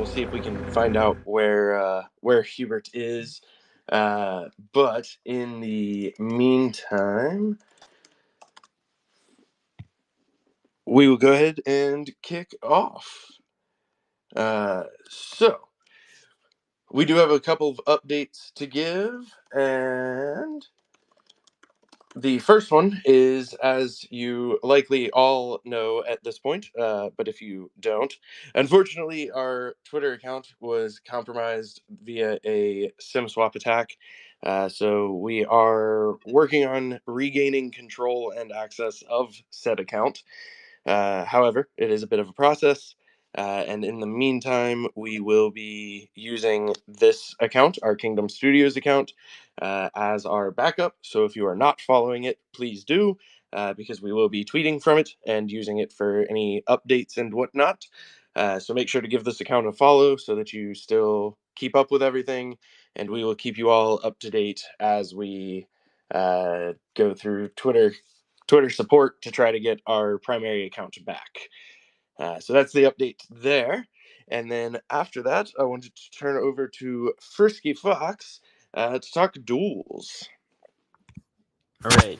we'll see if we can find out where Hubert is. But in the meantime, we will go ahead and kick off. So we do have a couple of updates to give, and the first one is, as you likely all know at this point, but if you don't, unfortunately, our Twitter account was compromised via a SIM swap attack. So we are working on regaining control and access of said account. However, it is a bit of a process. And in the meantime, we will be using this account, our Kingdom Studios account, as our backup. So if you are not following it, please do, because we will be tweeting from it and using it for any updates and whatnot. So make sure to give this account a follow so that you still keep up with everything, and we will keep you all up to date as we go through Twitter support to try to get our primary account back. So that's the update there. And then after that, I wanted to turn over to Frisky Fox to talk duels. All right.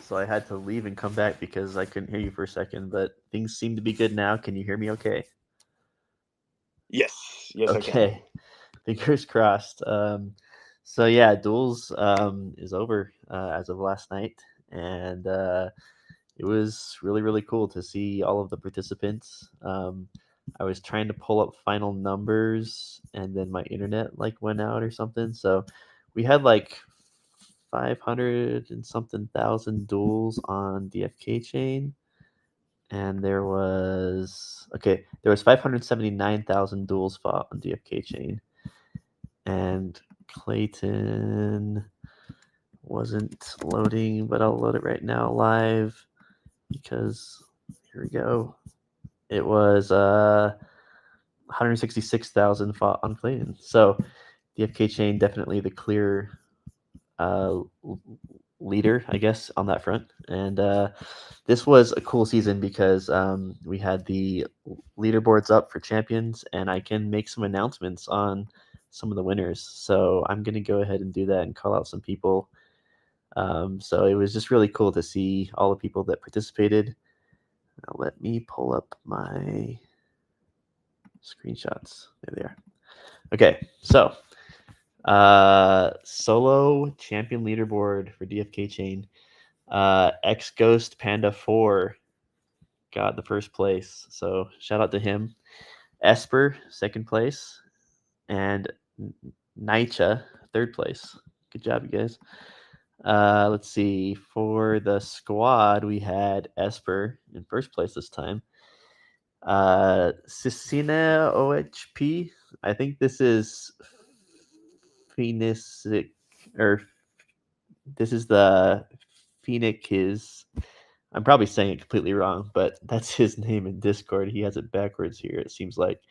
So I had to leave and come back because I couldn't hear you for a second, but things seem to be good now. Can you hear me okay? Yes, I can. Okay. Fingers crossed. So yeah, duels is over as of last night, and it was really cool to see all of the participants. I was trying to pull up final numbers, and then my internet like went out or something. So we had like 500 and something thousand duels on DFK Chain, and there was 579,000 duels fought on DFK Chain, and Klaytn wasn't loading, but I'll load it right now live because here we go. It was 166,000 fought on Klaytn. So DFK Chain definitely the clear leader, I guess, on that front. And this was a cool season because we had the leaderboards up for champions, and I can make some announcements on some of the winners. So I'm going to go ahead and do that and call out some people. So it was just really cool to see all the people that participated. Now let me pull up my screenshots. There they are. Okay, so solo champion leaderboard for DFK Chain. X Ghost Panda 4 got the first place, so shout out to him. Esper second place, and Naicha third place. Good job, you guys. Let's see. For the squad, we had Esper in first place this time. Cicina OHP. I think this is Phoenix, or this is the Phoenix. I'm probably saying it completely wrong, but that's his name in Discord. He has it backwards here, it seems like.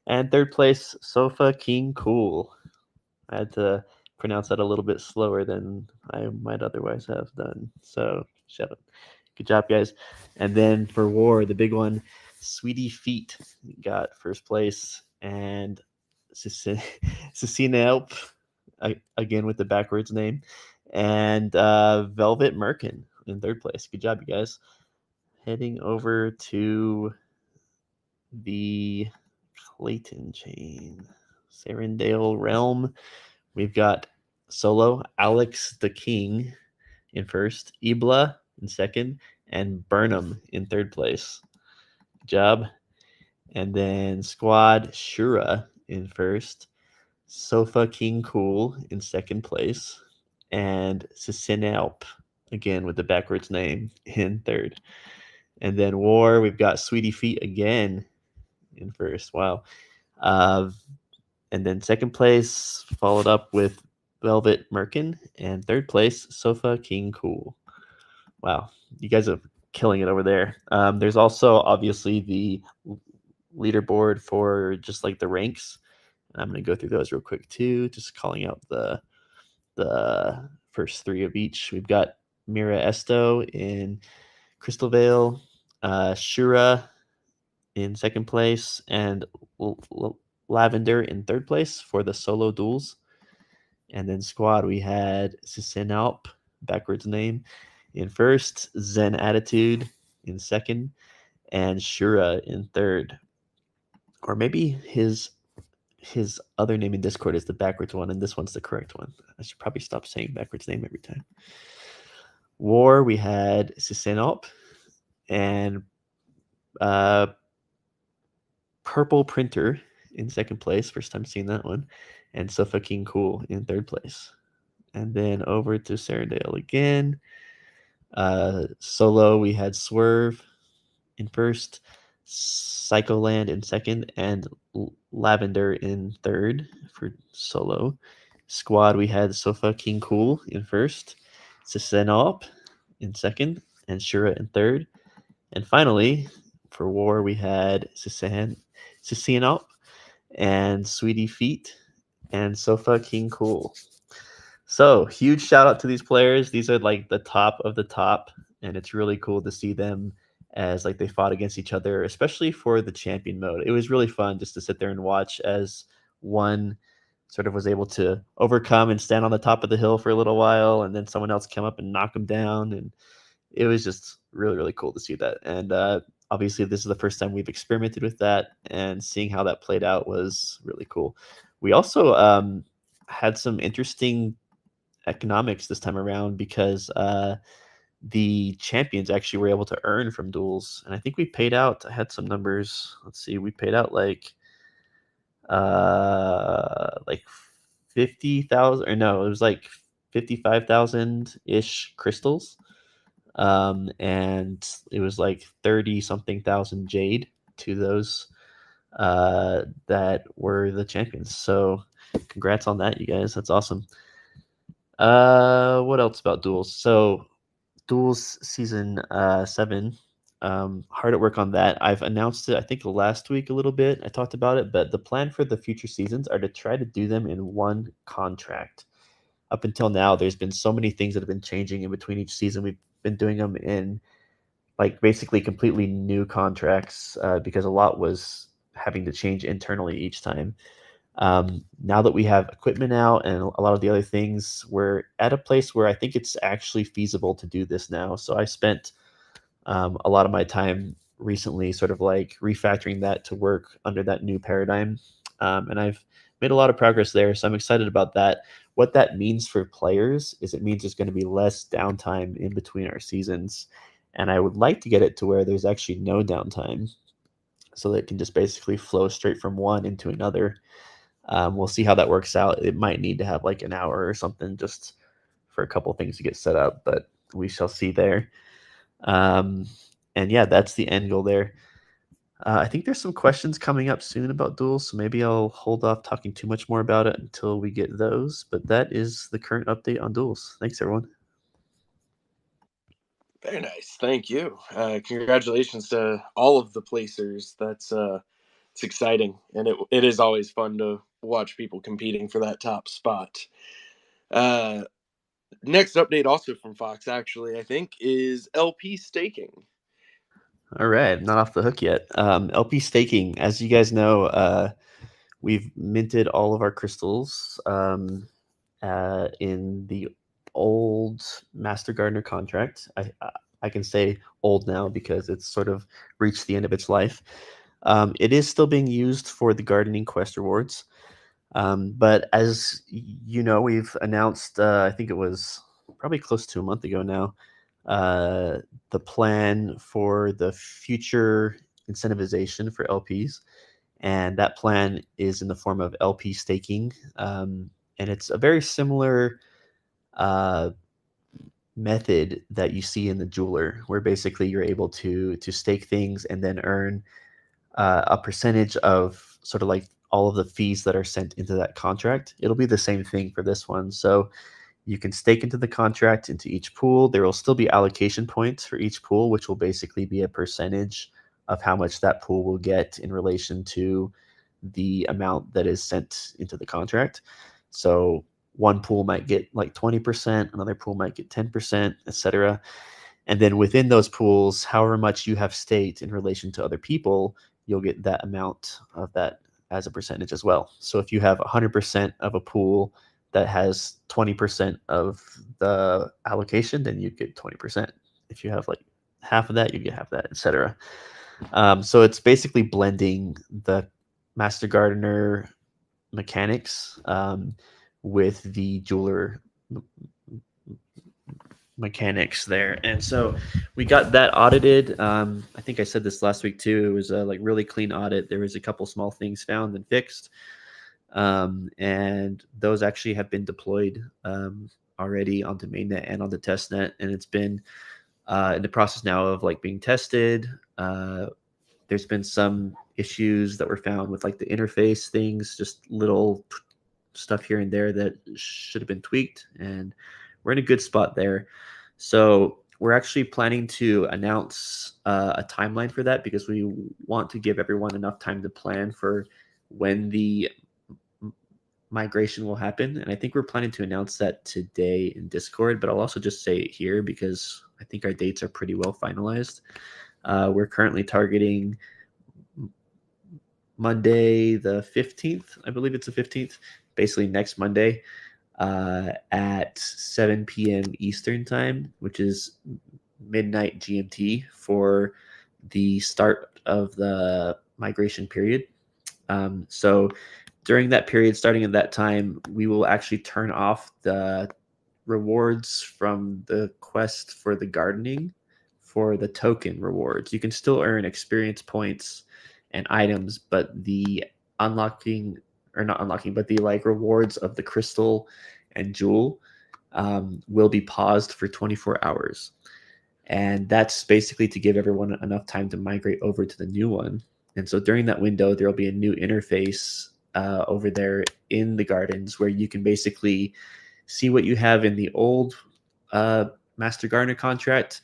And third place, Sofa King Cool. I had to pronounce that a little bit slower than I might otherwise have done. So, shout out. Good job, guys. And then for War, the big one, Sweetie Feet got first place. And Cecina Elp, again with the backwards name. And Velvet Merkin in third place. Good job, you guys. Heading over to the Klaytn chain, Serendale Realm. We've got solo Alex the King in first, Ibla in second, and Burnham in third place. Good job. And then squad Shura in first, Sofa King Cool in second place, and Sisinelp, again with the backwards name, in third. And then War, we've got Sweetie Feet again in first. Wow. And then second place followed up with Velvet Merkin, and third place Sofa King Cool. Wow, you guys are killing it over there. There's also obviously the leaderboard for just like the ranks. And I'm going to go through those real quick too, just calling out the first three of each. We've got Mira Esto in Crystal Vale, Shura in second place, and Lavender in third place for the solo duels. And then squad, we had Sisenalp, backwards name, in first, Zen Attitude in second, and Shura in third. Or maybe his other name in Discord is the backwards one, and this one's the correct one. I should probably stop saying backwards name every time. War, we had Sisenalp, and Purple Printer in second place. First time seeing that one. And So Fucking Cool in third place. And then over to Serendale again. Solo, we had Swerve in first, Psycholand in second, and Lavender in third for solo. Squad, we had Sofa King Cool in first, Sisenop in second, and Shura in third. And finally, for war, we had Sisenop and Sweetie Feet and Sofa King Cool. So huge shout out to these players. These are like the top of the top, and it's really cool to see them as like they fought against each other, especially for the champion mode. It was really fun just to sit there and watch as one sort of was able to overcome and stand on the top of the hill for a little while, and then someone else come up and knock him down, and it was just really, really cool to see that. And obviously, this is the first time we've experimented with that, and seeing how that played out was really cool. We also had some interesting economics this time around because the champions actually were able to earn from duels, and I think we paid out. I had some numbers. Let's see, we paid out like 50,000, or no, it was like 55,000 ish crystals, and it was like 30 something thousand jade to those that were the champions. So congrats on that, you guys. That's awesome. What else about duels? So duels season 7, hard at work on that. I've announced it, I think, last week a little bit. I talked about it, but the plan for the future seasons are to try to do them in one contract. Up until now, there's been so many things that have been changing in between each season. We've been doing them in like basically completely new contracts because a lot was having to change internally each time. Now that we have equipment out and a lot of the other things, we're at a place where I think it's actually feasible to do this now. So I spent a lot of my time recently sort of like refactoring that to work under that new paradigm. And I've made a lot of progress there. So I'm excited about that. What that means for players is it means there's going to be less downtime in between our seasons. And I would like to get it to where there's actually no downtime so that it can just basically flow straight from one into another. We'll see how that works out. It might need to have like an hour or something just for a couple things to get set up, but we shall see there. And yeah, that's the end goal there. I think there's some questions coming up soon about duels, so maybe I'll hold off talking too much more about it until we get those. But that is the current update on duels. Thanks, everyone. Very nice. Thank you. Congratulations to all of the placers. That's it's exciting, and it is always fun to watch people competing for that top spot. Next update, also from Fox, actually, I think, is LP staking. All right, not off the hook yet. LP staking, as you guys know, we've minted all of our crystals in the old Master Gardener contract. I can say old now because it's sort of reached the end of its life. It is still being used for the gardening quest rewards. But as you know, we've announced, I think it was probably close to a month ago now, the plan for the future incentivization for LPs. And that plan is in the form of LP staking. And it's a very similar method that you see in the jeweler, where basically you're able to stake things and then earn a percentage of sort of like all of the fees that are sent into that contract. It'll be the same thing for this one. So you can stake into the contract into each pool. There will still be allocation points for each pool, which will basically be a percentage of how much that pool will get in relation to the amount that is sent into the contract. So one pool might get like 20%, another pool might get 10%, etc. And then within those pools, however much you have staked in relation to other people, you'll get that amount of that as a percentage as well. So if you have 100% of a pool that has 20% of the allocation, then you get 20%. If you have like half of that, you get half of that, etc. So it's basically blending the Master Gardener mechanics with the jeweler mechanics there. And so we got that audited. I think I said this last week too. It was a like really clean audit. There was a couple small things found and fixed. And those actually have been deployed already onto mainnet and on the testnet. And it's been in the process now of like being tested. There's been some issues that were found with like the interface things, just little stuff here and there that should have been tweaked, and we're in a good spot there. So we're actually planning to announce a timeline for that because we want to give everyone enough time to plan for when the migration will happen. And I think we're planning to announce that today in Discord, but I'll also just say it here because I think our dates are pretty well finalized. We're currently targeting Monday the 15th. I believe it's the 15th, basically next Monday at 7 p.m. Eastern time, which is midnight GMT for the start of the migration period. So during that period, starting at that time, we will actually turn off the rewards from the quest for the gardening for the token rewards. You can still earn experience points and items, but the unlocking or not unlocking, but the like rewards of the crystal and jewel will be paused for 24 hours. And that's basically to give everyone enough time to migrate over to the new one. And so during that window, there will be a new interface over there in the gardens where you can basically see what you have in the old Master Gardener contract,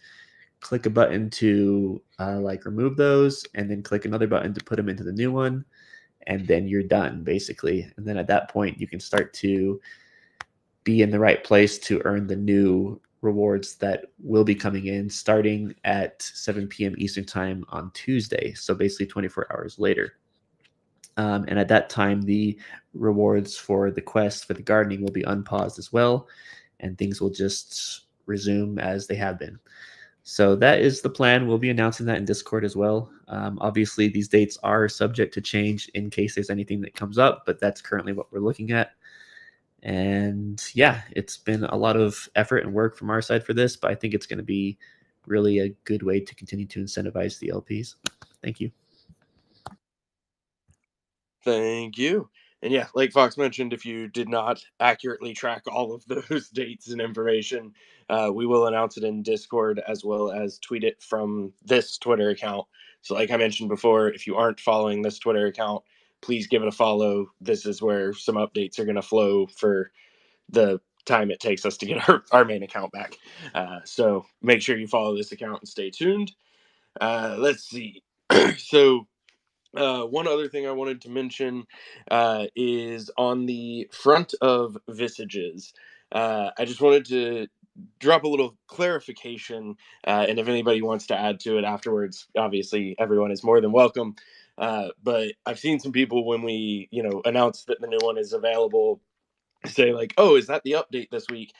click a button to like remove those, and then click another button to put them into the new one, and then you're done basically. And then at that point, you can start to be in the right place to earn the new rewards that will be coming in starting at 7 p.m. Eastern time on Tuesday. So basically 24 hours later. And at that time, the rewards for the quest for the gardening will be unpaused as well, and things will just resume as they have been. So that is the plan. We'll be announcing that in Discord as well. Obviously, these dates are subject to change in case there's anything that comes up, but that's currently what we're looking at. And yeah, it's been a lot of effort and work from our side for this, but I think it's going to be really a good way to continue to incentivize the LPs. Thank you. Thank you. And yeah, like Fox mentioned, if you did not accurately track all of those dates and information, we will announce it in Discord as well as tweet it from this Twitter account. So, like I mentioned before, if you aren't following this Twitter account, please give it a follow. This is where some updates are going to flow for the time it takes us to get our main account back. So, make sure you follow this account and stay tuned. Let's see. So, one other thing I wanted to mention is on the front of Visages. I just wanted to drop a little clarification, and if anybody wants to add to it afterwards, obviously everyone is more than welcome. But I've seen some people when we, announce that the new one is available, say like, "Oh, is that the update this week?"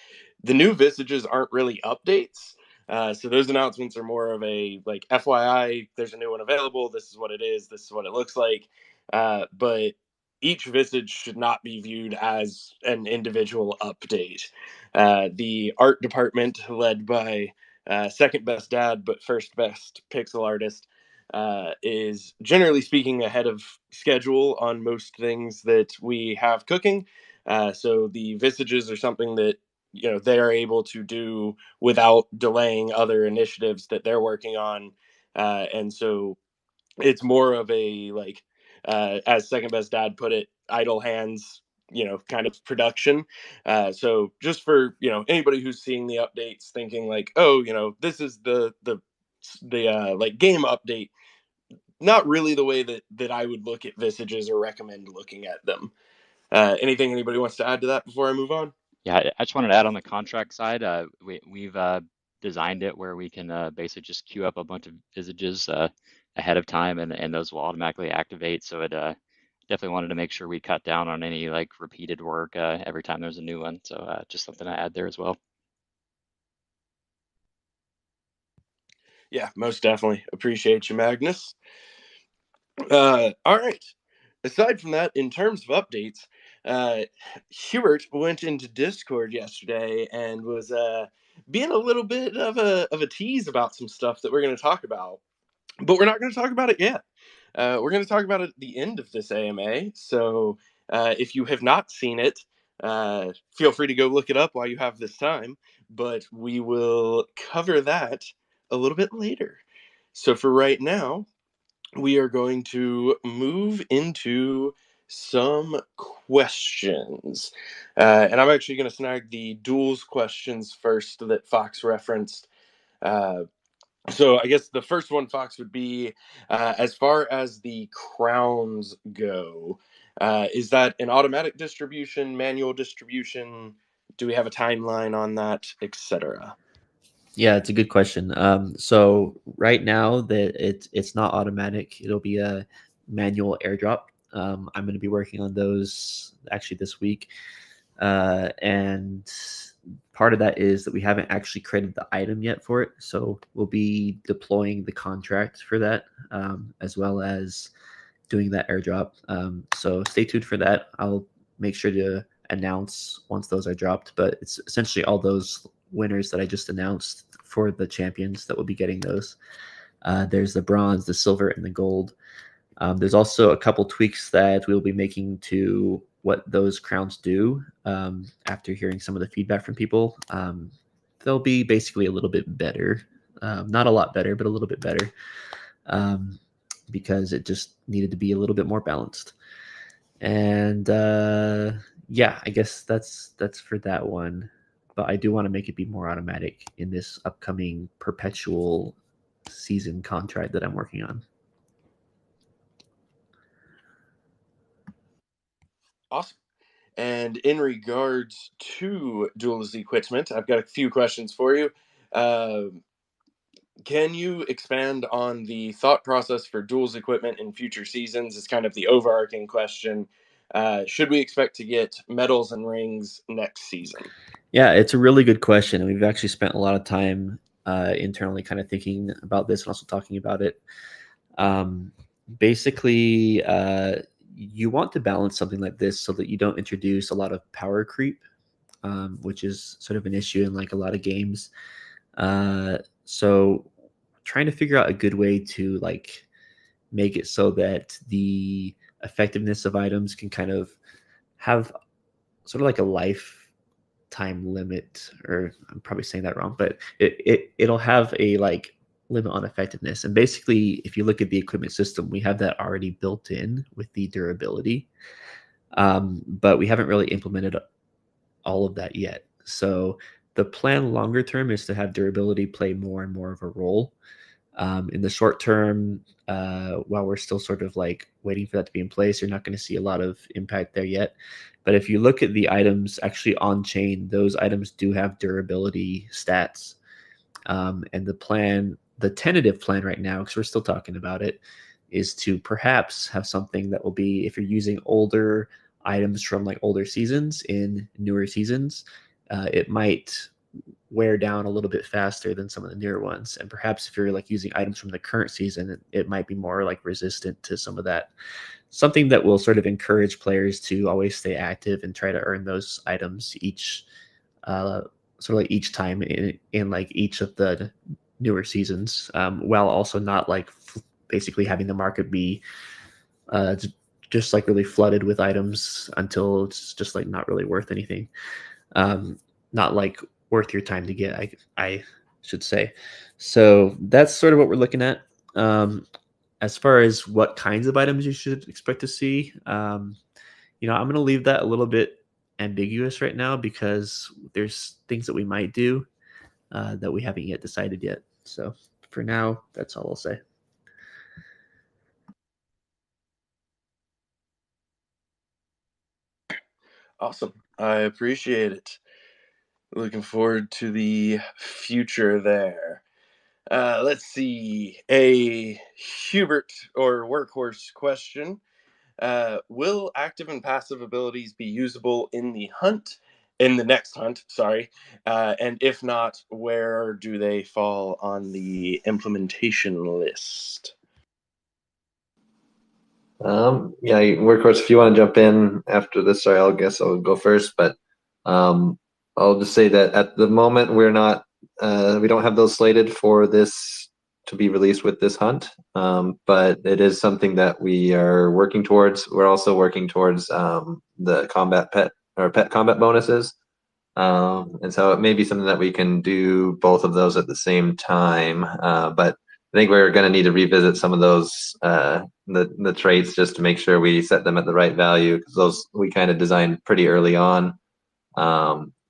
The new Visages aren't really updates. So those announcements are more of a like FYI, there's a new one available. This is what it is. This is what it looks like. But each Visage should not be viewed as an individual update. The art department, led by second best dad but first best pixel artist, is generally speaking ahead of schedule on most things that we have cooking. So the Visages are something that they are able to do without delaying other initiatives that they're working on, and so it's more of a like, as second best dad put it, idle hands, kind of production. So just for anybody who's seeing the updates, thinking like, oh, this is the like game update. Not really the way that I would look at Visages or recommend looking at them. Anything anybody wants to add to that before I move on? Yeah, I just wanted to add on the contract side, we've designed it where we can basically just queue up a bunch of visages ahead of time, and those will automatically activate. So it definitely wanted to make sure we cut down on any like repeated work every time there's a new one. So just something to add there as well. Yeah, most definitely. Appreciate you, Magnus. All right. Aside from that, in terms of updates, Hubert went into Discord yesterday and was being a little bit of a tease about some stuff that we're going to talk about, but we're not going to talk about it yet. We're going to talk about it at the end of this AMA. So if you have not seen it, feel free to go look it up while you have this time. But we will cover that a little bit later. So for right now, we are going to move into some questions. And I'm actually going to snag the duels questions first that Fox referenced. So I guess the first one, Fox, would be as far as the crowns go, is that an automatic distribution, manual distribution? Do we have a timeline on that, etc.? Yeah, it's a good question. So right now that it's not automatic, it'll be a manual airdrop. I'm going to be working on those actually this week, and part of that is that we haven't actually created the item yet for it. So we'll be deploying the contract for that, as well as doing that airdrop. So stay tuned for that. I'll make sure to announce once those are dropped, but it's essentially all those winners that I just announced for the champions that will be getting those. There's the bronze, the silver, and the gold. There's also a couple tweaks that we'll be making to what those crowns do after hearing some of the feedback from people. They'll be basically a little bit better. Not a lot better, but a little bit better, because it just needed to be a little bit more balanced. And yeah, I guess that's for that one. But I do want to make it be more automatic in this upcoming perpetual season contract that I'm working on. Awesome. And in regards to duelist equipment, I've got a few questions for you. Can you expand on the thought process for duels equipment in future seasons? Is kind of the overarching question. Should we expect to get medals and rings next season? Yeah, it's a really good question. And we've actually spent a lot of time internally kind of thinking about this and also talking about it. Basically, you want to balance something like this so that you don't introduce a lot of power creep, which is sort of an issue in like a lot of games. So trying to figure out a good way to like make it so that the effectiveness of items can kind of have sort of like a lifetime limit, or I'm probably saying that wrong, but it'll have a like limit on effectiveness. And basically, if you look at the equipment system, we have that already built in with the durability, but we haven't really implemented all of that yet. So the plan longer term is to have durability play more and more of a role. In the short term, while we're still sort of like waiting for that to be in place, you're not going to see a lot of impact there yet. But if you look at the items actually on chain, those items do have durability stats. And the tentative plan right now, because we're still talking about it, is to perhaps have something that will be, if you're using older items from like older seasons in newer seasons, it might wear down a little bit faster than some of the newer ones. And perhaps if you're like using items from the current season, it might be more like resistant to some of that. Something that will sort of encourage players to always stay active and try to earn those items each, sort of like each time in like each of the newer seasons, while also not like basically having the market be just like really flooded with items until it's just like not really worth anything. Not like worth your time to get, I should say. So that's sort of what we're looking at. As far as what kinds of items you should expect to see, I'm going to leave that a little bit ambiguous right now because there's things that we might do that we haven't yet decided yet. So for now, that's all I'll say. Awesome. I appreciate it. Looking forward to the future there. Let's see. A Hubert or Workhorse question. Will active and passive abilities be usable in the next hunt? Sorry. And if not, where do they fall on the implementation list? Yeah, Workhorse, if you want to jump in after this, sorry, I guess I'll go first, but I'll just say that at the moment we don't have those slated for this to be released with this hunt, but it is something that we are working towards. We're also working towards the combat pet combat bonuses, and so it may be something that we can do both of those at the same time, but I think we're going to need to revisit some of those the traits just to make sure we set them at the right value, because those we kind of designed pretty early on,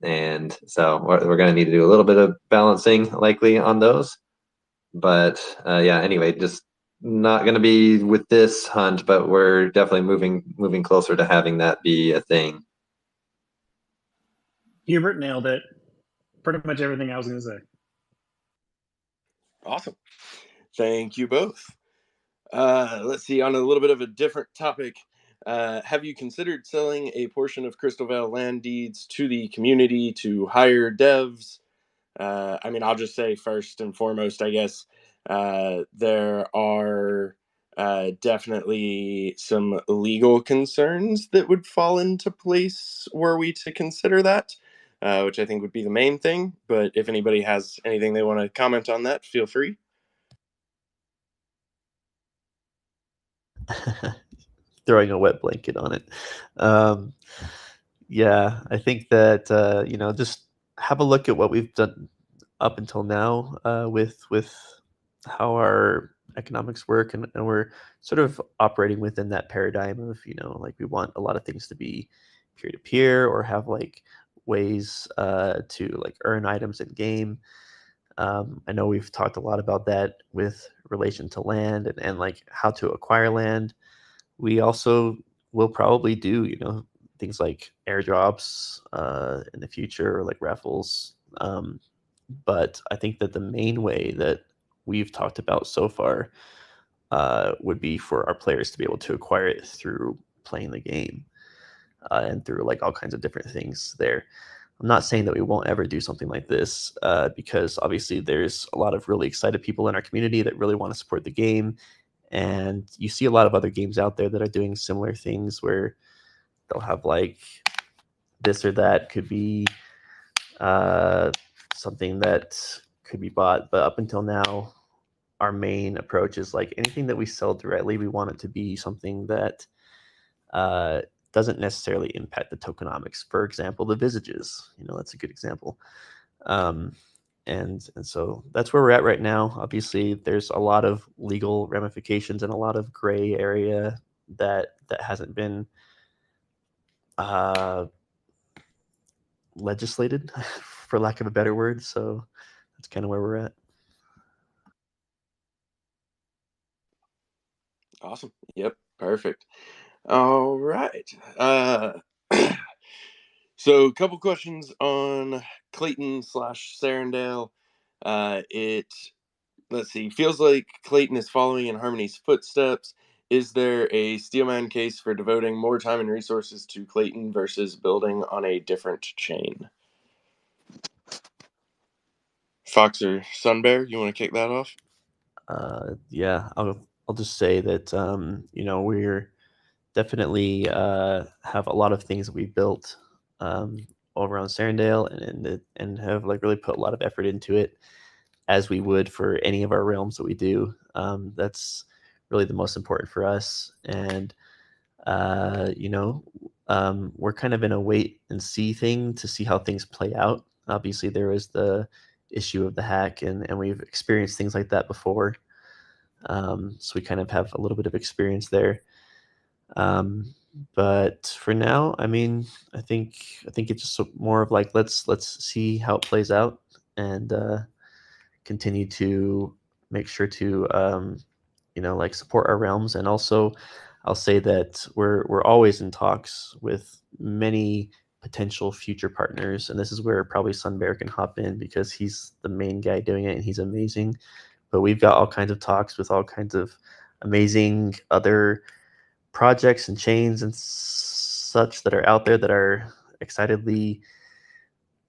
and so we're going to need to do a little bit of balancing likely on those. But yeah, anyway, just not going to be with this hunt, but we're definitely moving closer to having that be a thing. Hubert nailed it. Pretty much everything I was going to say. Awesome. Thank you both. Let's see, on a little bit of a different topic, have you considered selling a portion of Crystal Vale land deeds to the community to hire devs? I mean, I'll just say first and foremost, I guess, there are definitely some legal concerns that would fall into place were we to consider that, which I think would be the main thing. But if anybody has anything they want to comment on that, feel free. Throwing a wet blanket on it. Yeah, I think that just have a look at what we've done up until now with how our economics work, and we're sort of operating within that paradigm of like we want a lot of things to be peer-to-peer or have like ways to like earn items in game. I know we've talked a lot about that with relation to land and like how to acquire land. We also will probably do things like airdrops in the future, or like raffles. But I think that the main way that we've talked about so far would be for our players to be able to acquire it through playing the game and through like all kinds of different things there. I'm not saying that we won't ever do something like this because obviously there's a lot of really excited people in our community that really want to support the game. And you see a lot of other games out there that are doing similar things where they'll have like this or that could be something that could be bought. But up until now, our main approach is like anything that we sell directly, we want it to be something that doesn't necessarily impact the tokenomics. For example, the visages, that's a good example. And so that's where we're at right now. Obviously, there's a lot of legal ramifications and a lot of gray area that hasn't been legislated, for lack of a better word. So that's kind of where we're at. Awesome. Yep. Perfect. All right. So a couple questions on Klaytn / Serendale. Let's see, feels like Klaytn is following in Harmony's footsteps. Is there a Steelman case for devoting more time and resources to Klaytn versus building on a different chain? Fox or Sunbear, you want to kick that off? Yeah, I'll just say that we're definitely have a lot of things that we built over on Serendale and have like really put a lot of effort into it, as we would for any of our realms that we do. That's really the most important for us. And we're kind of in a wait and see thing to see how things play out. Obviously, there was the issue of the hack, and we've experienced things like that before. So we kind of have a little bit of experience there. But for now, I mean, I think it's just more of like let's see how it plays out and continue to make sure to like support our realms. And also I'll say that we're always in talks with many potential future partners, and this is where probably Sunbear can hop in because he's the main guy doing it and he's amazing. But we've got all kinds of talks with all kinds of amazing other projects and chains and such that are out there that are excitedly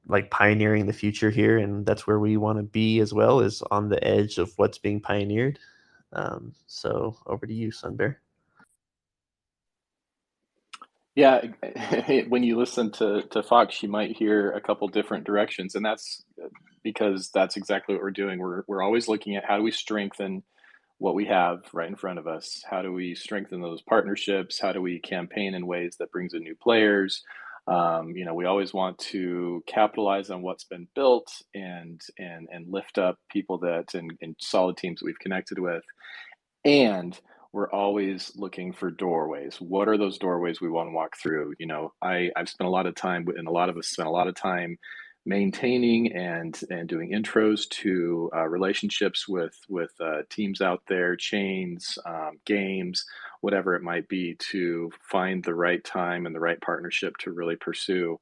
like pioneering the future here, and that's where we want to be as well, is on the edge of what's being pioneered. So over to you, Sunbear. Yeah, when you listen to Fox, you might hear a couple different directions, and that's because that's exactly what we're doing. We're always looking at how do we strengthen what we have right in front of us? How do we strengthen those partnerships? How do we campaign in ways that brings in new players? We always want to capitalize on what's been built and lift up people that and solid teams that we've connected with. And we're always looking for doorways. What are those doorways we want to walk through? I've spent a lot of time, and a lot of us spent a lot of time maintaining and doing intros to relationships with teams out there, chains, games, whatever it might be, to find the right time and the right partnership to really pursue.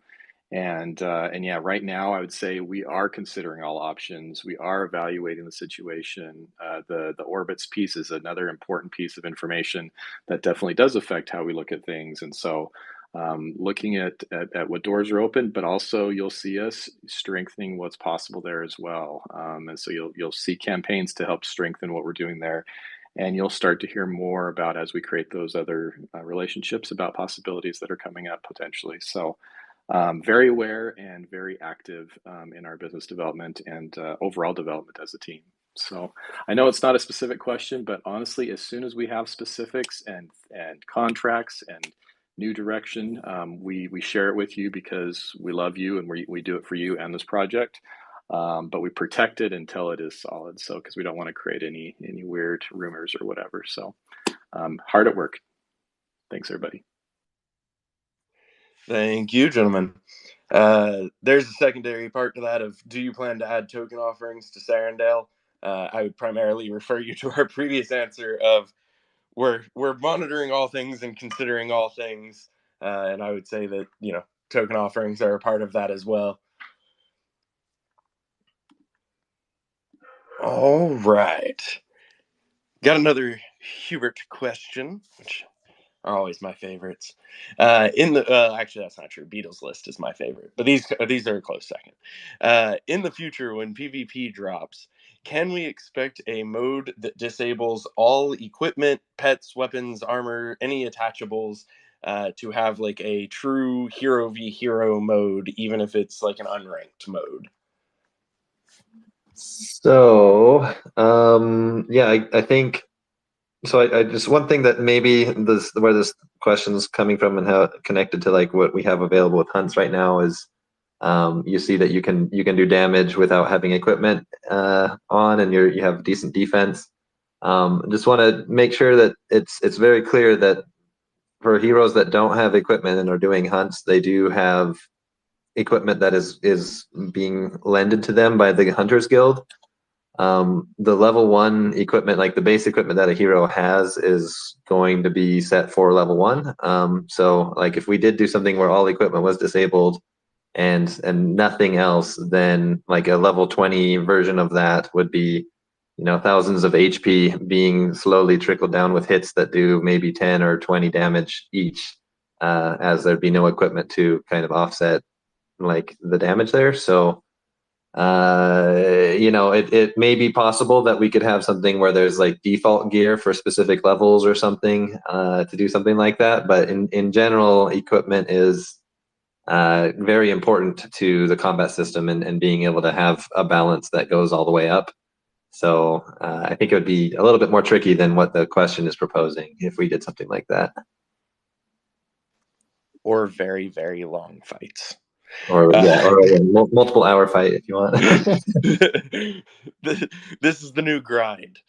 And yeah, right now I would say we are considering all options. We are evaluating the situation. The orbits piece is another important piece of information that definitely does affect how we look at things. And so looking at what doors are open, but also you'll see us strengthening what's possible there as well. And so you'll see campaigns to help strengthen what we're doing there. And you'll start to hear more about, as we create those other relationships, about possibilities that are coming up potentially. So very aware and very active in our business development and overall development as a team. So I know it's not a specific question, but honestly, as soon as we have specifics and contracts and new direction, we share it with you because we love you and we do it for you and this project. But we protect it until it is solid. So because we don't want to create any weird rumors or whatever. So hard at work. Thanks, everybody. Thank you, gentlemen. There's a secondary part to that of, do you plan to add token offerings to Sarandale? I would primarily refer you to our previous answer of we're monitoring all things and considering all things. And I would say that, token offerings are a part of that as well. All right. Got another Hubert question, which are always my favorites. Actually, that's not true. Beatles List is my favorite, but these are a close second. In the future, when PvP drops, can we expect a mode that disables all equipment, pets, weapons, armor, any attachables, to have like a true hero v hero mode, even if it's like an unranked mode? So yeah, I think so. I just, one thing that maybe where this question's coming from and how it connected to like what we have available with hunts right now is you see that you can do damage without having equipment on, and you have decent defense. Just want to make sure that it's very clear that for heroes that don't have equipment and are doing hunts, they do have equipment that is being lended to them by the Hunters Guild. The level 1 equipment, like the base equipment that a hero has, is going to be set for level 1. So like if we did do something where all equipment was disabled and nothing else, then like a level 20 version of that would be, thousands of HP being slowly trickled down with hits that do maybe 10 or 20 damage each, as there'd be no equipment to kind of offset like the damage there. So it may be possible that we could have something where there's like default gear for specific levels or something, to do something like that. But in general, equipment is very important to the combat system and being able to have a balance that goes all the way up. So I think it would be a little bit more tricky than what the question is proposing if we did something like that. Or very, very long fights. Or a multiple hour fight if you want. This is the new grind.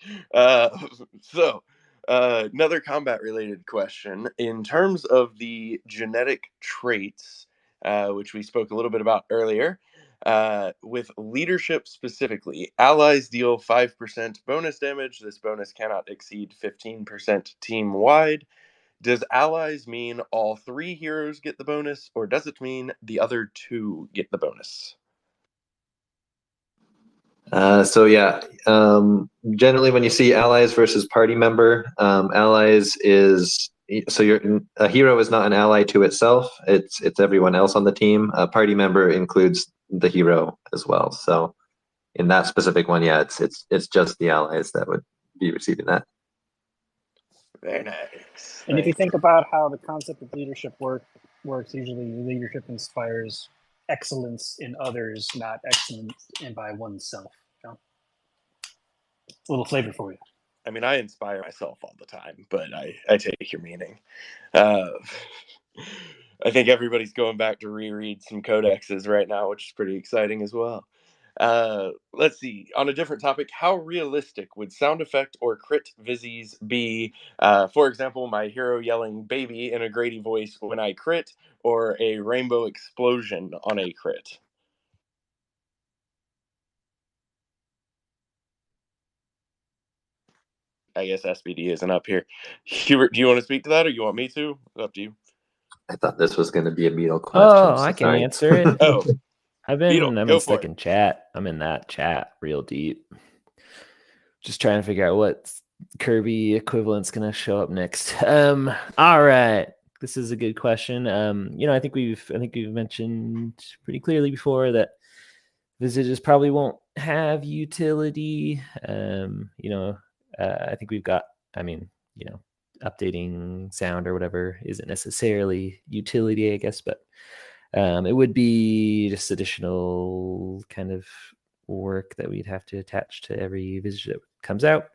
So another combat related question. In terms of the genetic traits, which we spoke a little bit about earlier, with leadership specifically, allies deal 5% bonus damage. This bonus cannot exceed 15% team wide. Does allies mean all 3 heroes get the bonus, or does it mean the other 2 get the bonus? So yeah, generally when you see allies versus party member, allies is So a hero is not an ally to itself. It's everyone else on the team. A party member includes the hero as well. So in that specific one, yeah, it's just the allies that would be receiving that. Very nice. And if you think about how the concept of leadership works, usually leadership inspires excellence in others, not excellence in by oneself. You know? A little flavor for you. I mean, I inspire myself all the time, but I take your meaning. I think everybody's going back to reread some codexes right now, which is pretty exciting as well. Let's see. On a different topic, how realistic would sound effect or crit vises be? For example, my hero yelling "baby" in a Grady voice when I crit, or a rainbow explosion on a crit. I guess SBD isn't up here. Hubert, do you want to speak to that, or you want me to? It's up to you. I thought this was going to be a Beetle question. Oh, I can answer it. Oh, I'm Beetle, in stuck in chat. I'm in that chat real deep. Just trying to figure out what Kirby equivalent's gonna show up next. All right. This is a good question. I think we've mentioned pretty clearly before that visages probably won't have utility. I think we've got, updating sound or whatever isn't necessarily utility, I guess, but it would be just additional kind of work that we'd have to attach to every visage that comes out.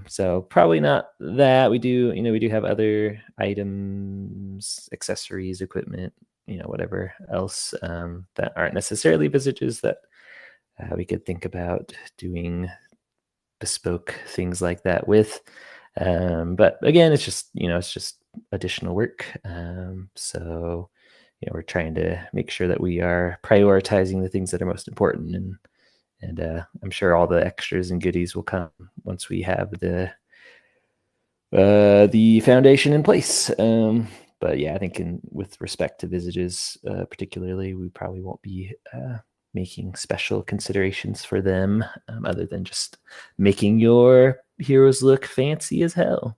So probably not that. We do have other items, accessories, equipment, whatever else that aren't necessarily visages that we could think about doing bespoke things like that with. But again, it's just additional work. So we're trying to make sure that we are prioritizing the things that are most important, and I'm sure all the extras and goodies will come once we have the foundation in place. But yeah, I think with respect to visages, particularly, we probably won't be making special considerations for them, other than just making your heroes look fancy as hell.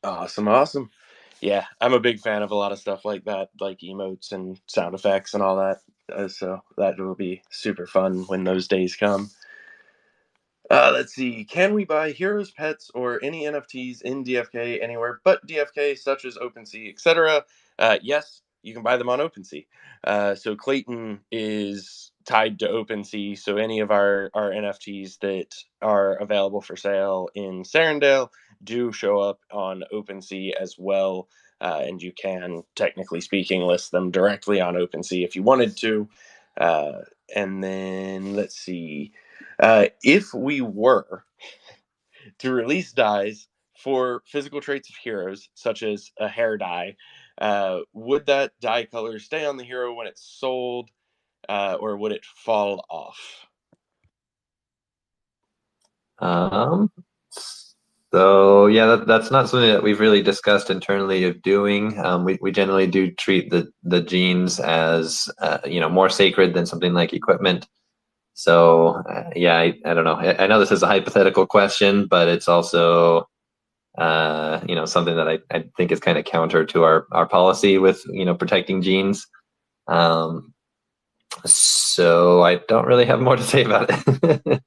Awesome. Yeah, I'm a big fan of a lot of stuff like that, like emotes and sound effects and all that. So that will be super fun when those days come. Let's see. Can we buy heroes, pets, or any NFTs in DFK anywhere but DFK, such as OpenSea, etc.? Yes, you can buy them on OpenSea. So Klaytn is tied to OpenSea, so any of our NFTs that are available for sale in Sarandale do show up on OpenSea as well. And you can, technically speaking, list them directly on OpenSea if you wanted to. And then, let's see. If we were to release dyes for physical traits of heroes, such as a hair dye, would that dye color stay on the hero when it's sold, or would it fall off? So yeah, that's not something that we've really discussed internally of doing. We generally do treat the genes as more sacred than something like equipment. So yeah, I don't know. I know this is a hypothetical question, but it's also something that I think is kind of counter to our policy with protecting genes. So I don't really have more to say about it.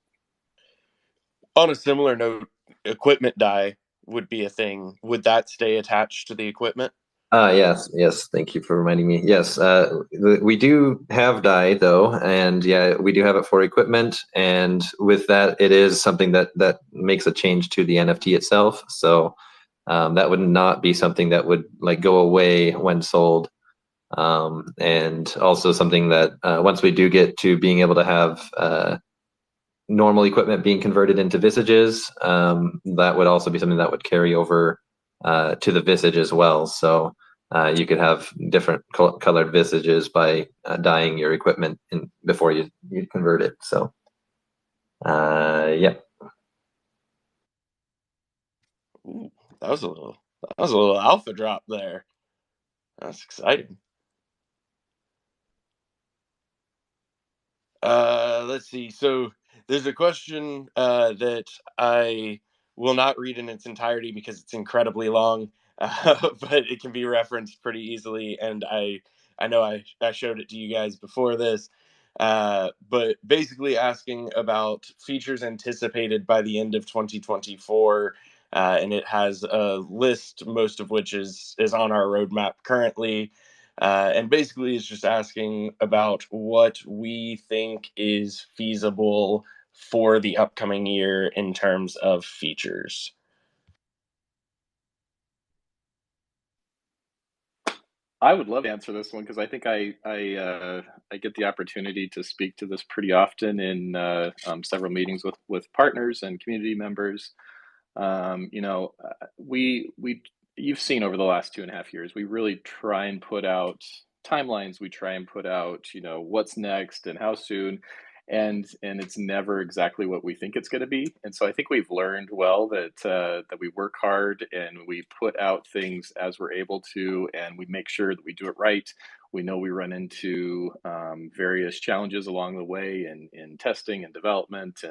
On a similar note, equipment dye would be a thing. Would that stay attached to the equipment? Yes. Thank you for reminding me. Yes, we do have dye though, and yeah, we do have it for equipment. And with that, it is something that makes a change to the NFT itself. So that would not be something that would go away when sold. And also something that once we do get to being able to have normal equipment being converted into visages, that would also be something that would carry over to the visage as well. So you could have different colored visages by dyeing your equipment before you convert it. So yeah. Ooh, that was a little alpha drop there. That's exciting. Let's see. So There's a question that I will not read in its entirety because it's incredibly long, but it can be referenced pretty easily. And I know I showed it to you guys before this, but basically asking about features anticipated by the end of 2024. And it has a list, most of which is on our roadmap currently. And basically, it's just asking about what we think is feasible for the upcoming year in terms of features. I would love to answer this one because I think I get the opportunity to speak to this pretty often in several meetings with partners and community members. You know, we you've seen over the last 2.5 years, we really try and put out timelines. We try and put out, you know, what's next and how soon, and it's never exactly what we think it's going to be. And so I think we've learned well that we work hard and we put out things as we're able to, and we make sure that we do it right. We know we run into various challenges along the way in testing and development,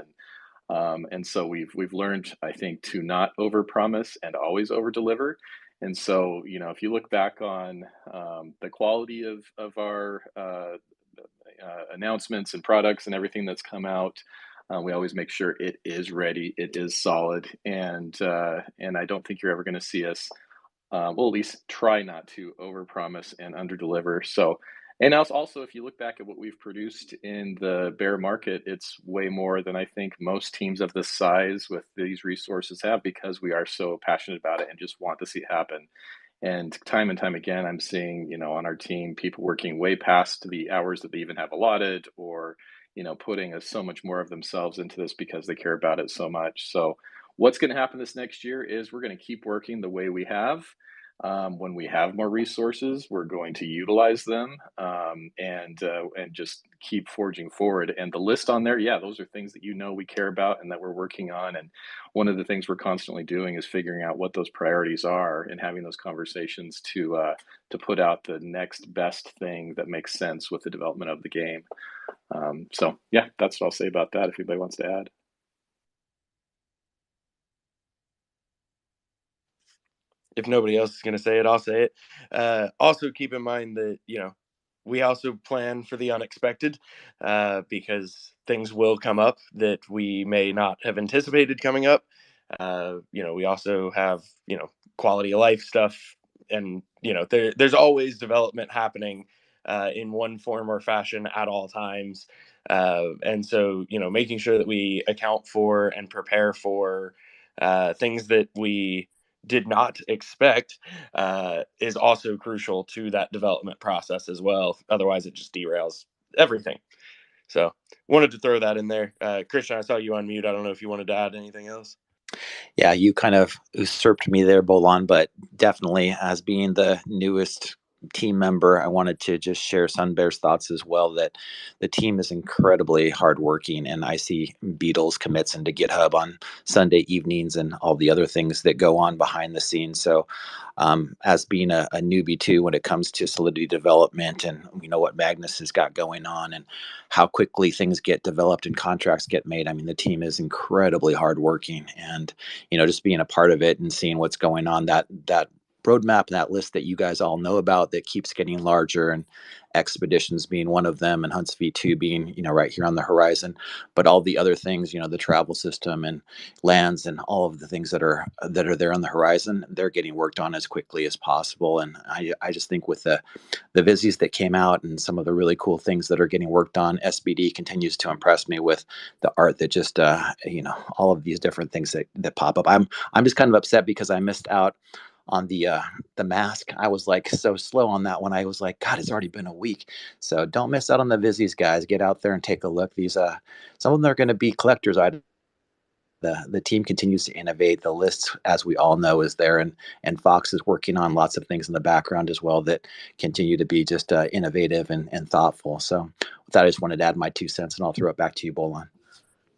and so we've learned, I think, to not overpromise and always overdeliver. And so, you know, if you look back on the quality of our announcements and products and everything that's come out, we always make sure it is ready, it is solid, and I don't think you're ever going to see us, well, at least try not to overpromise and underdeliver. So, and also, if you look back at what we've produced in the bear market, it's way more than I think most teams of this size with these resources have, because we are so passionate about it and just want to see it happen. And time again, I'm seeing, you know, on our team, people working way past the hours that they even have allotted, or, you know, putting so much more of themselves into this because they care about it so much. So what's going to happen this next year is we're going to keep working the way we have. When we have more resources, we're going to utilize them, and just keep forging forward. And the list on there, yeah, those are things that, you know, we care about and that we're working on. And one of the things we're constantly doing is figuring out what those priorities are and having those conversations to put out the next best thing that makes sense with the development of the game. So yeah, that's what I'll say about that. If anybody wants to add. If nobody else is going to say it, I'll say it. Also, keep in mind that, you know, we also plan for the unexpected, because things will come up that we may not have anticipated coming up. You know, we also have, you know, quality of life stuff, and, you know, there's always development happening in one form or fashion at all times. And so, you know, making sure that we account for and prepare for things that we did not expect is also crucial to that development process as well. Otherwise, it just derails everything. So wanted to throw that in there. Christian, I saw you on mute. I don't know if you wanted to add anything else. Yeah, you kind of usurped me there, Bolan, but definitely, as being the newest team member, I wanted to just share Sunbear's thoughts as well, that the team is incredibly hardworking, and I see Beatles commits into GitHub on Sunday evenings and all the other things that go on behind the scenes. So as being a newbie too, when it comes to Solidity development, and we know what Magnus has got going on and how quickly things get developed and contracts get made. I mean, the team is incredibly hardworking, and, you know, just being a part of it and seeing what's going on, that roadmap, that list that you guys all know about that keeps getting larger, and Expeditions being one of them, and Hunts V2 being, you know, right here on the horizon, but all the other things, you know, the travel system and lands and all of the things that are there on the horizon, they're getting worked on as quickly as possible. And I just think with the Vizzies that came out and some of the really cool things that are getting worked on, SBD continues to impress me with the art that just you know, all of these different things that pop up. I'm just kind of upset because I missed out on the mask. I was like so slow on that one. I was like, God, it's already been a week. So don't miss out on the Vizzies, guys. Get out there and take a look. These some of them are going to be collector's items. The team continues to innovate. The list, as we all know, is there, and Fox is working on lots of things in the background as well that continue to be just innovative and thoughtful. So with that, I just wanted to add my 2 cents, and I'll throw it back to you, Bolan.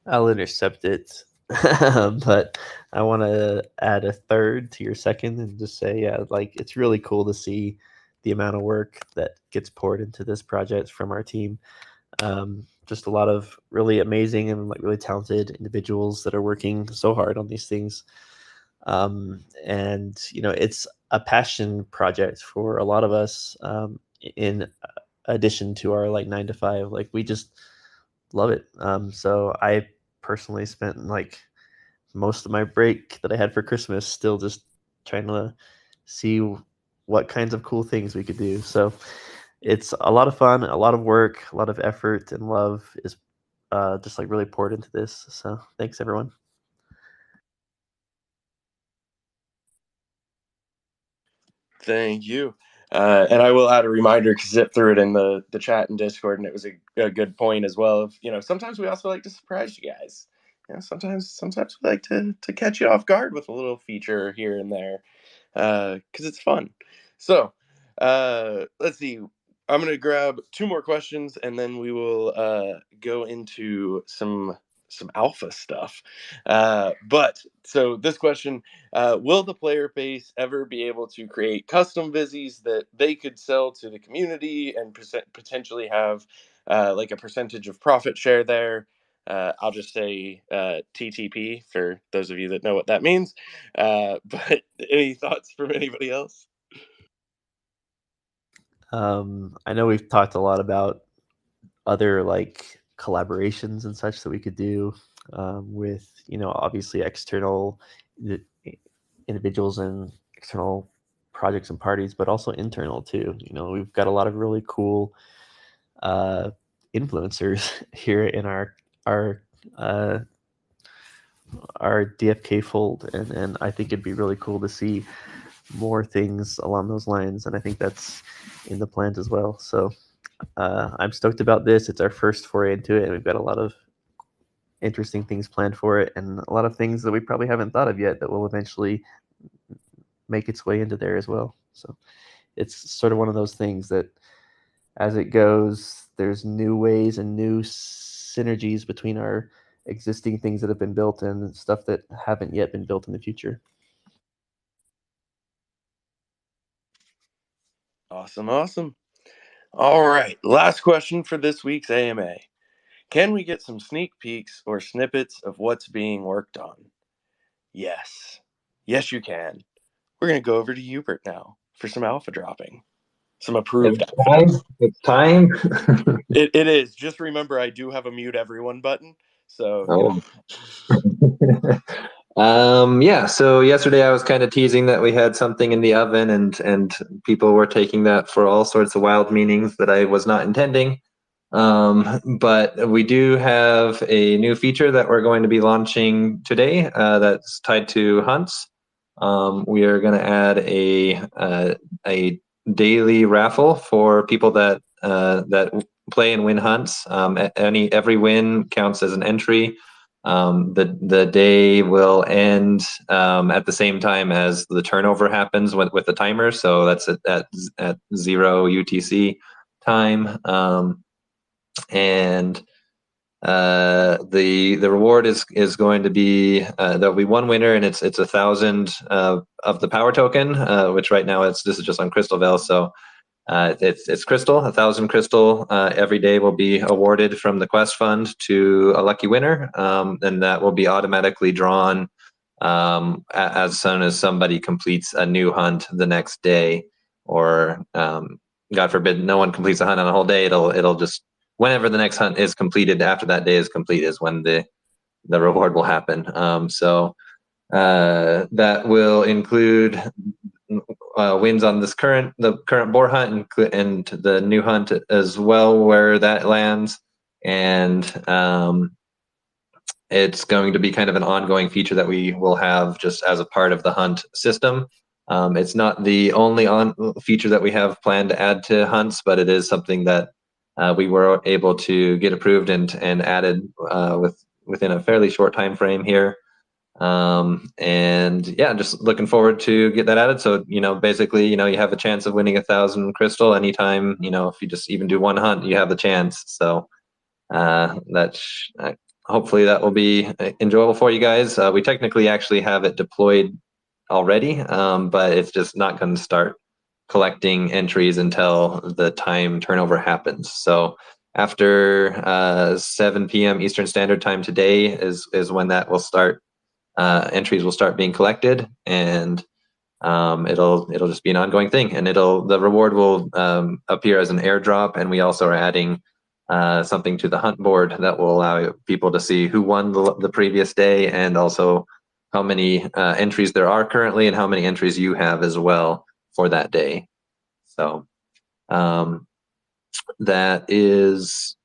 I'll intercept it. But I want to add a third to your second and just say, yeah, like, it's really cool to see the amount of work that gets poured into this project from our team. just a lot of really amazing and like really talented individuals that are working so hard on these things. And you know, it's a passion project for a lot of us, in addition to our like 9 to 5. Like we just love it. So I personally spent like most of my break that I had for Christmas still just trying to see what kinds of cool things we could do. So it's a lot of fun, a lot of work, a lot of effort and love is just like really poured into this. So thanks everyone. Thank you. And I will add a reminder because Zip threw it in the chat and Discord, and it was a good point as well. Of, you know, sometimes we also like to surprise you guys. You know, sometimes we like to catch you off guard with a little feature here and there, because it's fun. So let's see. I'm gonna grab 2 more questions, and then we will go into some alpha stuff. But so this question. Will the player base ever be able to create custom vizies that they could sell to the community and potentially have like a percentage of profit share there? I'll just say TTP for those of you that know what that means. But any thoughts from anybody else? I know we've talked a lot about other like collaborations and such that we could do with, you know, obviously external individuals and external projects and parties, but also internal too. You know, we've got a lot of really cool influencers here in our DFK fold, and I think it'd be really cool to see more things along those lines, and I think that's in the plans as well. So I'm stoked about this. It's our first foray into it, and we've got a lot of interesting things planned for it, and a lot of things that we probably haven't thought of yet that will eventually make its way into there as well. So it's sort of one of those things that as it goes, there's new ways and new synergies between our existing things that have been built and stuff that haven't yet been built in the future. Awesome. All right, last question for this week's AMA. Can we get some sneak peeks or snippets of what's being worked on? Yes, you can. We're going to go over to Hubert now for some alpha dropping. Some approved alpha. It's time. It is. Just remember, I do have a mute everyone button. So, yeah. So yesterday I was kind of teasing that we had something in the oven, and people were taking that for all sorts of wild meanings that I was not intending. But we do have a new feature that we're going to be launching today that's tied to hunts. We are going to add a daily raffle for people that play and win hunts. Every win counts as an entry. The day will end at the same time as the turnover happens with the timer. So that's at 0 UTC time. And the reward is going to be there'll be one winner, and it's 1,000 of the power token, which right now this is just on Crystal Veil. So it's crystal, 1,000 crystal every day will be awarded from the quest fund to a lucky winner, and that will be automatically drawn as soon as somebody completes a new hunt the next day, or God forbid no one completes a hunt on a whole day. It'll just, whenever the next hunt is completed after that day is complete is when the reward will happen. So that will include wins on the current boar hunt and the new hunt as well, where that lands. And it's going to be kind of an ongoing feature that we will have just as a part of the hunt system. It's not the only feature that we have planned to add to hunts, but it is something that we were able to get approved and added within a fairly short time frame here. And yeah, just looking forward to get that added. So, basically, you have a chance of winning 1,000 crystal anytime, if you just even do one hunt, you have the chance. So that's hopefully that will be enjoyable for you guys. We technically actually have it deployed already, but it's just not going to start collecting entries until the time turnover happens. So after 7 p.m. Eastern Standard Time today is when that will start. Entries will start being collected, and it'll just be an ongoing thing. And the reward will appear as an airdrop, and we also are adding something to the hunt board that will allow people to see who won the previous day, and also how many entries there are currently and how many entries you have as well for that day. So that is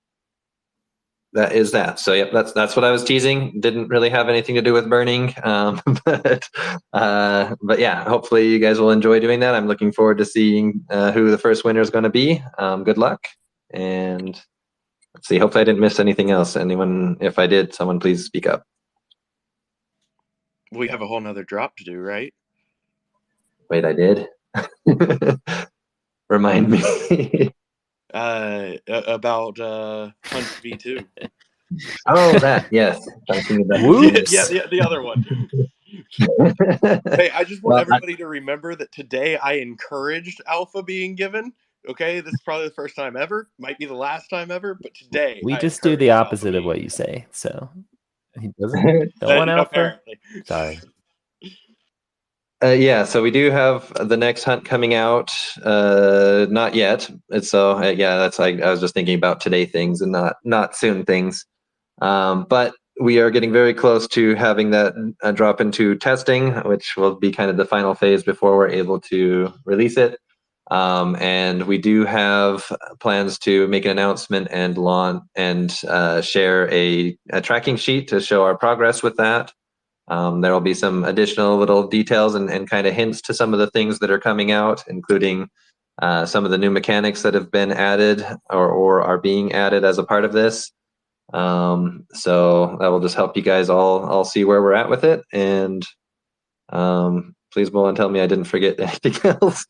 that. So yep, that's what I was teasing. Didn't really have anything to do with burning, but yeah, hopefully you guys will enjoy doing that. I'm looking forward to seeing who the first winner is going to be. Good luck, and let's see. Hopefully I didn't miss anything else. Anyone, if I did, someone please speak up. We have a whole nother drop to do, right? Wait, I did. Remind me. About Hunt V2. Oh, that, yes. Yeah, the other one. Hey, I just want everybody to remember that today I encouraged alpha being given. Okay, this is probably the first time ever. Might be the last time ever, but today We I just do the encouraged opposite of what you say. So he doesn't want alpha. Apparently. Sorry. Yeah, so we do have the next hunt coming out. Not yet. And so yeah, that's like I was just thinking about today things and not soon things. But we are getting very close to having that drop into testing, which will be kind of the final phase before we're able to release it. And we do have plans to make an announcement and launch and share a tracking sheet to show our progress with that. There will be some additional little details and kind of hints to some of the things that are coming out, including some of the new mechanics that have been added or are being added as a part of this. So that will just help you guys all see where we're at with it. And please, Bolin, tell me I didn't forget anything else.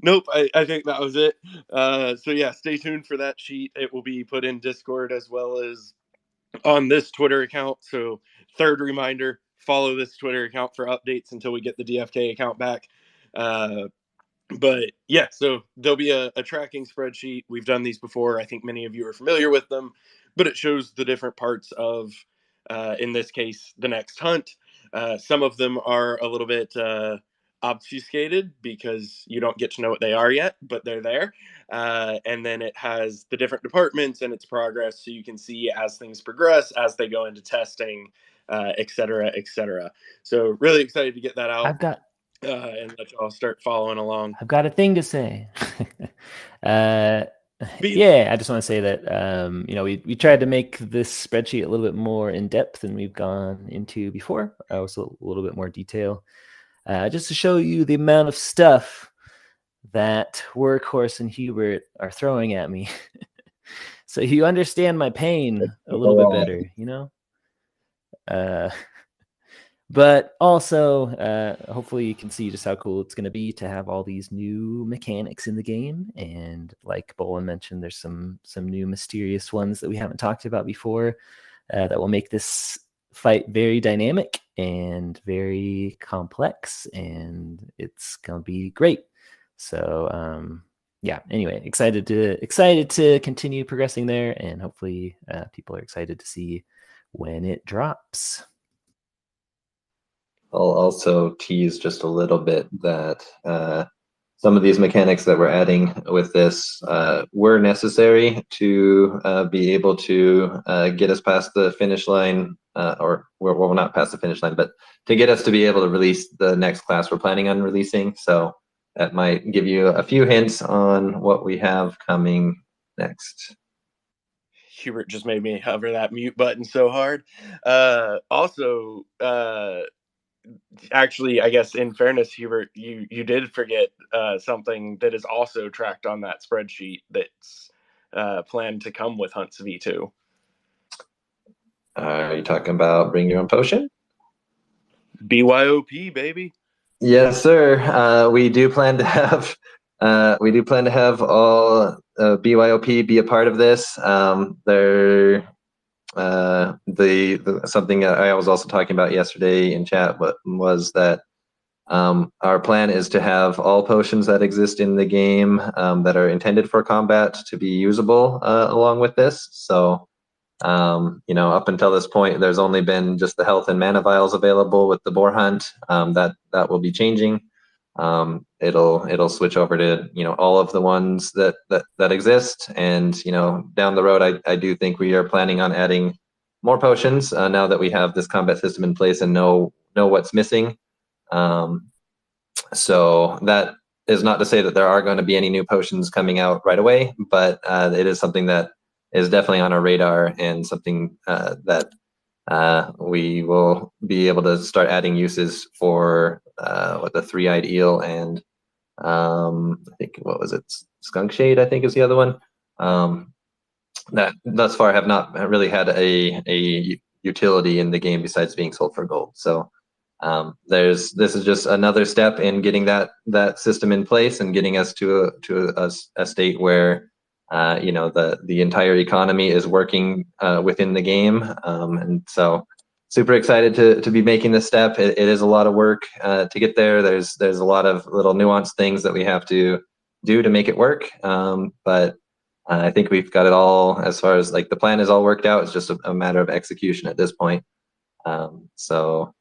Nope, I think that was it. So yeah, stay tuned for that sheet. It will be put in Discord as well as on this Twitter account. So third reminder, follow this Twitter account for updates until we get the DFK account back. But yeah, so there'll be a tracking spreadsheet. We've done these before. I think many of you are familiar with them, but it shows the different parts of, in this case, the next hunt. Some of them are a little bit obfuscated because you don't get to know what they are yet, but they're there. And then it has the different departments and its progress, so you can see as things progress, as they go into testing, et cetera, et cetera. So really excited to get that out. And let y'all start following along. I've got a thing to say. Yeah, I just want to say that we tried to make this spreadsheet a little bit more in depth than we've gone into before. Also a little bit more detail, just to show you the amount of stuff that Workhorse and Hubert are throwing at me, so you understand my pain a little bit better, you know. But also, hopefully you can see just how cool it's going to be to have all these new mechanics in the game. And like Bolin mentioned, there's some new mysterious ones that we haven't talked about before that will make this fight very dynamic and very complex, and it's going to be great. So yeah, anyway, excited to continue progressing there, and hopefully people are excited to see when it drops. I'll also tease just a little bit that some of these mechanics that we're adding with this were necessary to be able to get us past the finish line, or well, not past the finish line, but to get us to be able to release the next class we're planning on releasing. So that might give you a few hints on what we have coming next. Hubert just made me hover that mute button so hard. Also, actually, I guess in fairness, Hubert, you did forget something that is also tracked on that spreadsheet that's planned to come with Hunts V2. Are you talking about bring your own potion? BYOP, baby. Yes, sir. We do plan to have all BYOP be a part of this. The something I was also talking about yesterday in chat was that Our plan is to have all potions that exist in the game that are intended for combat to be usable along with this. So, up until this point, there's only been just the health and mana vials available with the boar hunt. That will be changing. It'll switch over to all of the ones that exist, and down the road, I do think we are planning on adding more potions now that we have this combat system in place and know what's missing. So that is not to say that there are going to be any new potions coming out right away, but it is something that is definitely on our radar and something that we will be able to start adding uses for the three-eyed eel and I think what was it, skunk shade, I think is the other one. That thus far have not really had a utility in the game besides being sold for gold. So this is just another step in getting that system in place and getting us to a state where the entire economy is working within the game, and so super excited to be making this step. It is a lot of work to get there. There's a lot of little nuanced things that we have to do to make it work, but I think we've got it all as far as like the plan is all worked out. It's just a matter of execution at this point. So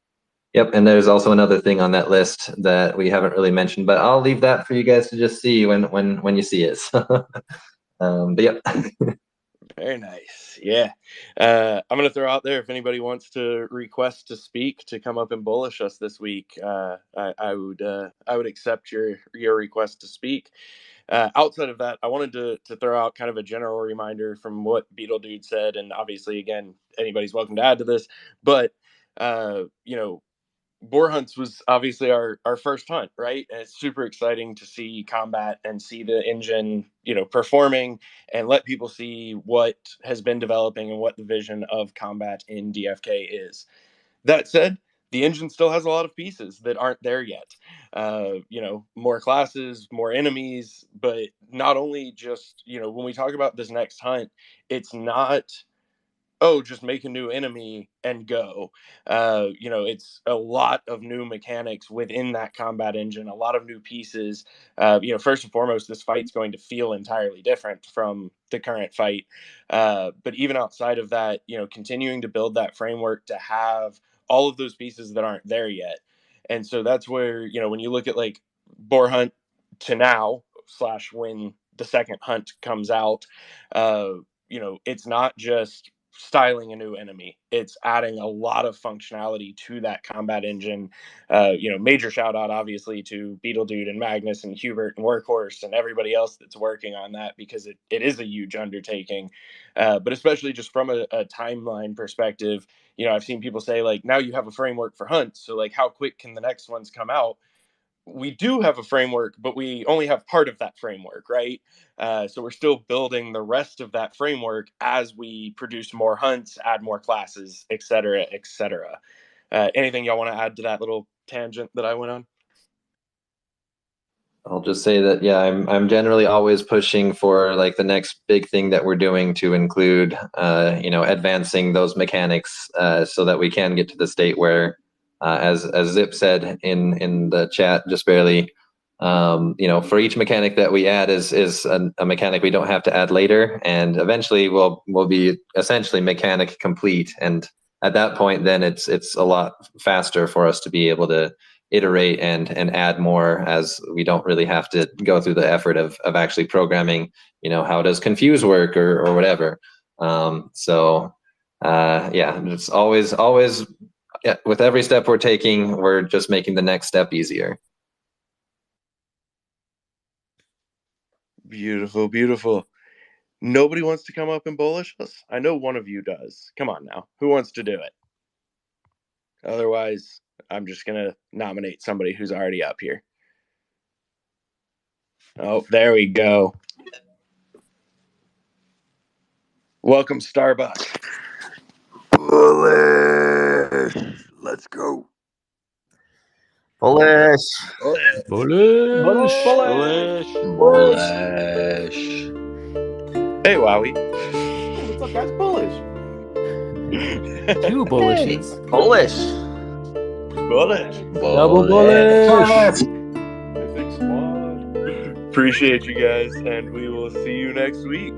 yep, and there's also another thing on that list that we haven't really mentioned, but I'll leave that for you guys to just see when you see it. But yep. Very nice. Yeah. I'm going to throw out there, if anybody wants to request to speak, to come up and bullish us this week, I would accept your request to speak. Outside of that, I wanted to throw out kind of a general reminder from what Beetle Dude said. And obviously, again, anybody's welcome to add to this, but, boar hunts was obviously our first hunt, right? And it's super exciting to see combat and see the engine, performing, and let people see what has been developing and what the vision of combat in DFK is. That said, the engine still has a lot of pieces that aren't there yet. More classes, more enemies, but not only just, when we talk about this next hunt, it's not, just make a new enemy and go. It's a lot of new mechanics within that combat engine, a lot of new pieces. First and foremost, this fight's going to feel entirely different from the current fight. But even outside of that, continuing to build that framework to have all of those pieces that aren't there yet. And so that's where, when you look at like boar hunt to now / when the second hunt comes out, it's not just styling a new enemy, it's adding a lot of functionality to that combat engine. Major shout out obviously to Beetle Dude and Magnus and Hubert and Workhorse and everybody else that's working on that, because it is a huge undertaking, but especially just from a timeline perspective. I've seen people say, like, now you have a framework for hunts, so like how quick can the next ones come out? We do have a framework, but we only have part of that framework, right? So we're still building the rest of that framework as we produce more hunts, add more classes, et cetera, et cetera. Anything y'all want to add to that little tangent that I went on? I'll just say that, yeah, I'm generally always pushing for like the next big thing that we're doing to include, advancing those mechanics so that we can get to the state where, as Zip said in the chat just barely, for each mechanic that we add is a mechanic we don't have to add later, and eventually we'll be essentially mechanic complete. And at that point, then it's a lot faster for us to be able to iterate and add more, as we don't really have to go through the effort of actually programming, how does confuse work or whatever. It's always with every step we're taking, we're just making the next step easier. Beautiful, beautiful. Nobody wants to come up and bullish us? I know one of you does. Come on now. Who wants to do it? Otherwise, I'm just going to nominate somebody who's already up here. Oh, there we go. Welcome, Starbucks. Bullish. Let's go. Bullish. Bullish. Bullish. Hey, Wowie. Hey, what's up, guys? Bullish. Two bullishes. Bullish. bullet. Double bullet. Mythic Squad. Appreciate you guys, and we will see you next week.